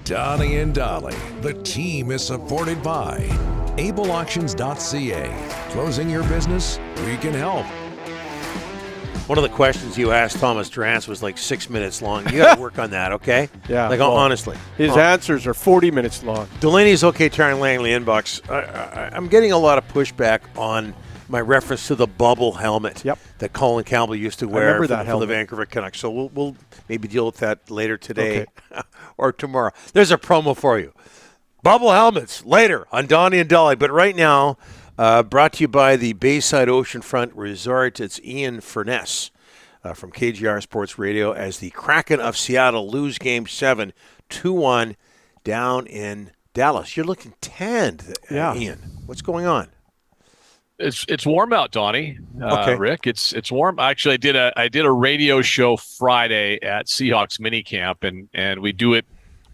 Donnie and Dolly. The team is supported by ableauctions.ca. Closing your business? We can help. One of the questions you asked Thomas Drance was like 6 minutes long. You got to work on that, okay? Yeah. Like, honestly. His answers are 40 minutes long. Delaney's okay, Taryn Langley inbox. I'm getting a lot of pushback on my reference to the bubble helmet that Colin Campbell used to wear for the Vancouver Canucks. So we'll maybe deal with that later today or tomorrow. There's a promo for you. Bubble helmets later on Donnie and Dolly. But right now, brought to you by the Bayside Oceanfront Resort. It's Ian Furness from KJR Sports Radio as the Kraken of Seattle lose Game 7, 2-1 down in Dallas. You're looking tanned, Ian. What's going on? It's warm out, Donnie. Rick. It's warm. Actually, I did a radio show Friday at Seahawks minicamp, and we do it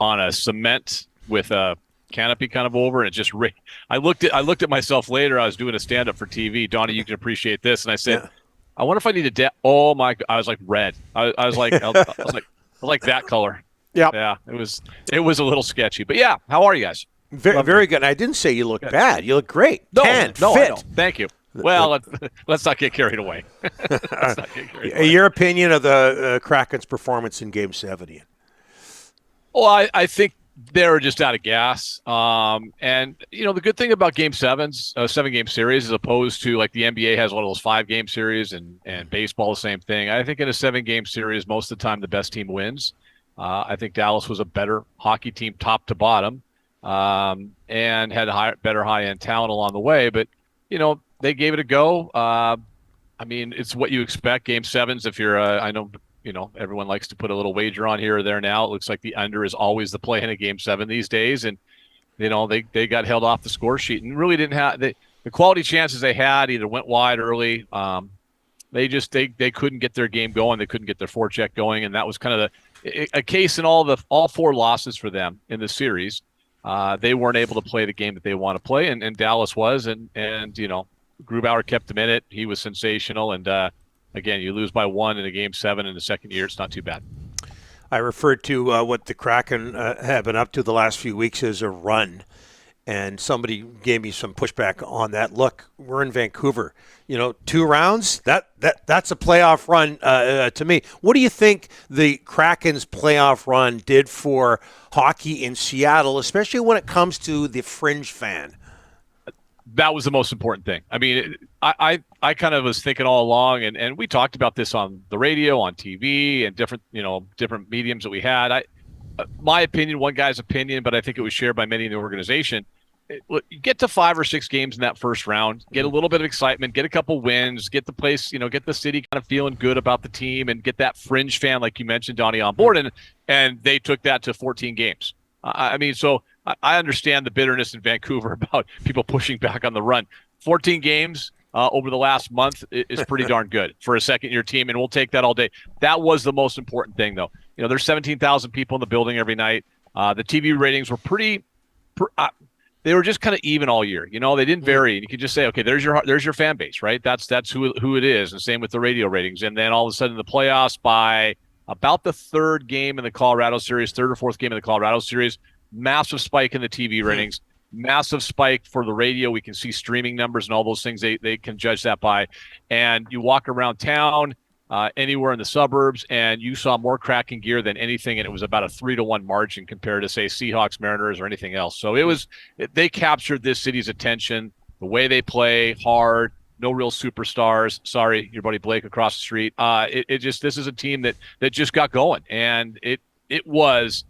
on a cement with a canopy kind of over, and it just I looked at myself later. I was doing a stand up for TV. Donnie, you can appreciate this, and I said, I wonder if I need to. Oh my! I was like red. I was like I was like that color. Yeah. It was a little sketchy, but yeah. How are you guys? Very good. And I didn't say you look bad. You look great. No, fit. I don't. Thank you. Well, let's not get carried away. Your opinion of the Kraken's performance in Game 7, Ian? Well, I think they were just out of gas. And, the good thing about Game 7's, 7-game series, as opposed to like the NBA has one of those 5-game series and baseball, the same thing. I think in a 7-game series, most of the time the best team wins. I think Dallas was a better hockey team top to bottom. And had better high-end talent along the way. But, they gave it a go. It's what you expect. Game 7s, if you're I know, everyone likes to put a little wager on here or there now. It looks like the under is always the play in a Game 7 these days. And, they got held off the score sheet and really didn't have the quality chances they had either went wide early. They couldn't get their game going. They couldn't get their forecheck going. And that was kind of a case in all 4 losses for them in the series. They weren't able to play the game that they want to play, and Dallas was, and Grubauer kept him in it. He was sensational, and again, you lose by 1 in a Game 7 in the second year. It's not too bad. I referred to what the Kraken have been up to the last few weeks as a run, and somebody gave me some pushback on that. Look, we're in Vancouver. 2 rounds, that's a playoff run to me. What do you think the Kraken's playoff run did for hockey in Seattle, especially when it comes to the fringe fan? That was the most important thing. I mean, I kind of was thinking all along, and we talked about this on the radio, on TV, and different mediums that we had. My opinion, one guy's opinion, but I think it was shared by many in the organization. Look, you get to 5 or 6 games in that first round, get a little bit of excitement, get a couple wins, get the place, get the city kind of feeling good about the team, and get that fringe fan, like you mentioned, Donnie, on board. And they took that to 14 games. So I understand the bitterness in Vancouver about people pushing back on the run. 14 games over the last month is pretty darn good for a second-year team, and we'll take that all day. That was the most important thing, though. There's 17,000 people in the building every night. The TV ratings were they were just kind of even all year. They didn't vary. And you could just say, okay, there's your fan base, right? That's who it is. And same with the radio ratings. And then all of a sudden the playoffs, by about the 3rd game in the Colorado series, 3rd or 4th game in the Colorado series, massive spike in the TV ratings, massive spike for the radio. We can see streaming numbers and all those things they can judge that by. And you walk around town, anywhere in the suburbs, and you saw more Kraken gear than anything, and it was about a 3-1 margin compared to, say, Seahawks, Mariners, or anything else. So they captured this city's attention, the way they play, hard, no real superstars. Sorry, your buddy Blake across the street. This is a team that just got going, and it was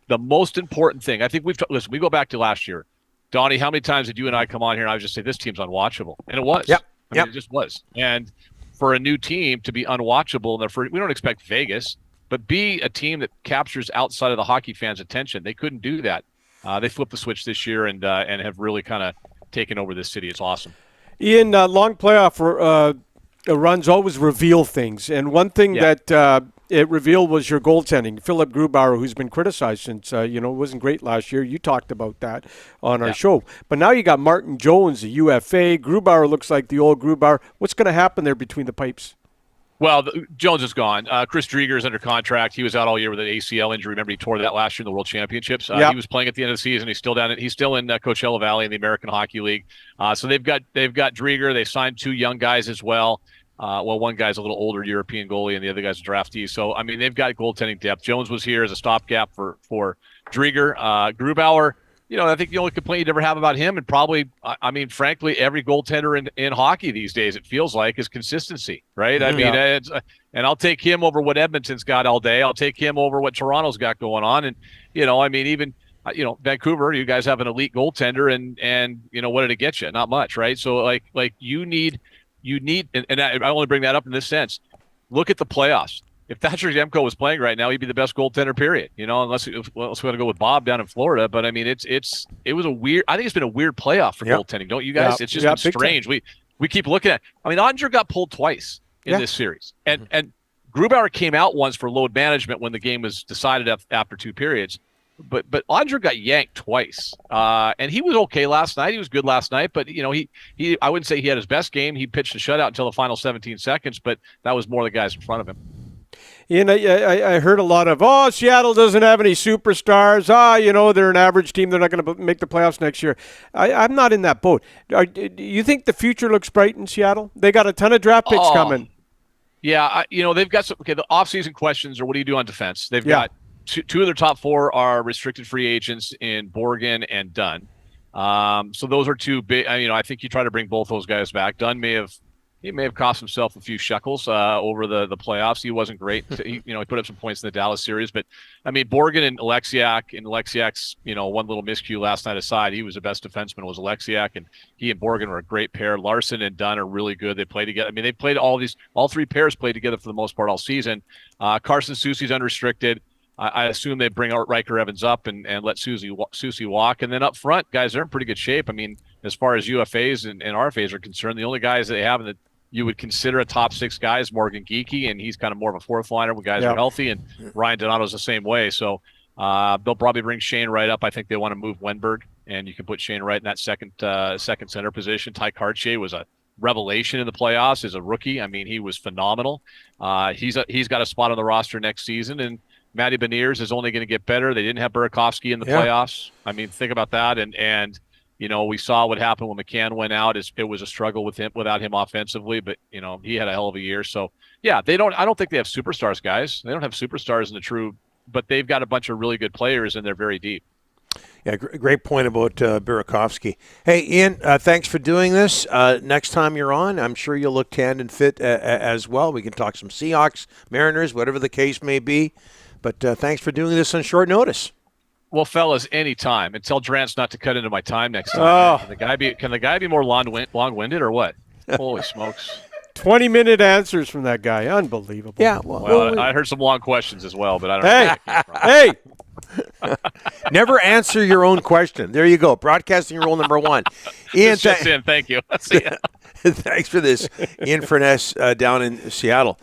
the most important thing. I think listen, we go back to last year. Donnie, how many times did you and I come on here and I would just say, this team's unwatchable? And it was. It just was. And for a new team to be unwatchable in their first, we don't expect Vegas, but be a team that captures outside of the hockey fans' attention. They couldn't do that. They flipped the switch this year and have really kind of taken over this city. It's awesome. Ian, long playoff runs always reveal things, and one thing that it revealed was your goaltending. Philip Grubauer, who's been criticized since wasn't great last year. You talked about that on our show. But now you got Martin Jones, the UFA. Grubauer looks like the old Grubauer. What's going to happen there between the pipes? Well, Jones is gone. Chris Drieger is under contract. He was out all year with an ACL injury. Remember, he tore that last year in the World Championships. He was playing at the end of the season. He's still down. He's still in Coachella Valley in the American Hockey League. So they've got Drieger. They signed 2 young guys as well. One guy's a little older European goalie, and the other guy's a draftee. So I mean, they've got goaltending depth. Jones was here as a stopgap for Drieger. Grubauer. I think the only complaint you'd ever have about him, and probably, I mean, frankly, every goaltender in hockey these days, it feels like, is consistency, right? I mean, and I'll take him over what Edmonton's got all day. I'll take him over what Toronto's got going on. And, I mean, even, Vancouver, you guys have an elite goaltender, and what did it get you? Not much, right? So, like you need, and I only bring that up in this sense. Look at the playoffs. If Thatcher Demko was playing right now, he'd be the best goaltender, period. Unless we want to go with Bob down in Florida. But I mean, it was a weird. I think it's been a weird playoff for goaltending, don't you guys? It's just been strange. We keep looking at. I mean, Ottinger got pulled twice in this series, and Grubauer came out once for load management when the game was decided after 2 periods. But Ottinger got yanked twice, and he was okay last night. He was good last night, but he I wouldn't say he had his best game. He pitched a shutout until the final 17 seconds, but that was more the guys in front of him. I heard a lot of, Seattle doesn't have any superstars. They're an average team. They're not going to make the playoffs next year. I'm not in that boat. Do you think the future looks bright in Seattle? They got a ton of draft picks coming. Yeah, they've got some. Okay, the offseason questions are, what do you do on defense? They've got two of their top 4 are restricted free agents in Borgen and Dunn. So those are 2 big. I think you try to bring both those guys back. Dunn may have cost himself a few shekels over the playoffs. He wasn't great. He put up some points in the Dallas series, but I mean, Borgen and Alexiak's, one little miscue last night aside, he was the best defenseman was Alexiak, and he and Borgen were a great pair. Larson and Dunn are really good. They play together. I mean, they played all 3 pairs played together for the most part all season. Carson Soucy's unrestricted. I assume they bring Riker Evans up and let Soucy walk. And then up front, guys, they're in pretty good shape. I mean, as far as UFAs and RFAs are concerned, the only guys that they have that you would consider a top 6 guy is Morgan Geekie, and he's kind of more of a 4th liner when guys are healthy, and Ryan Donato's the same way. So they'll probably bring Shane Wright up. I think they want to move Wenberg, and you can put Shane Wright in that second center position. Ty Cartier was a revelation in the playoffs as a rookie. I mean, he was phenomenal. He's got a spot on the roster next season, and Matty Beniers is only going to get better. They didn't have Burakovsky in the playoffs. I mean, think about that. And we saw what happened when McCann went out. It was a struggle without him offensively, but he had a hell of a year. So yeah, I don't think they have superstars, guys. They don't have superstars in the true, but they've got a bunch of really good players, and they're very deep. Yeah, great point about Burakovsky. Hey, Ian, thanks for doing this. Next time you're on, I'm sure you'll look tanned and fit as well. We can talk some Seahawks, Mariners, whatever the case may be. But thanks for doing this on short notice. Well, fellas, anytime. And tell Drance not to cut into my time next time. Can the guy be more long-winded or what? Holy smokes. 20-minute answers from that guy. Unbelievable. Yeah. Well, I heard some long questions as well, but I don't know where Hey! Never answer your own question. There you go. Broadcasting rule number 1. Ian, thank you. See ya. Thanks for this. Ian Furness down in Seattle.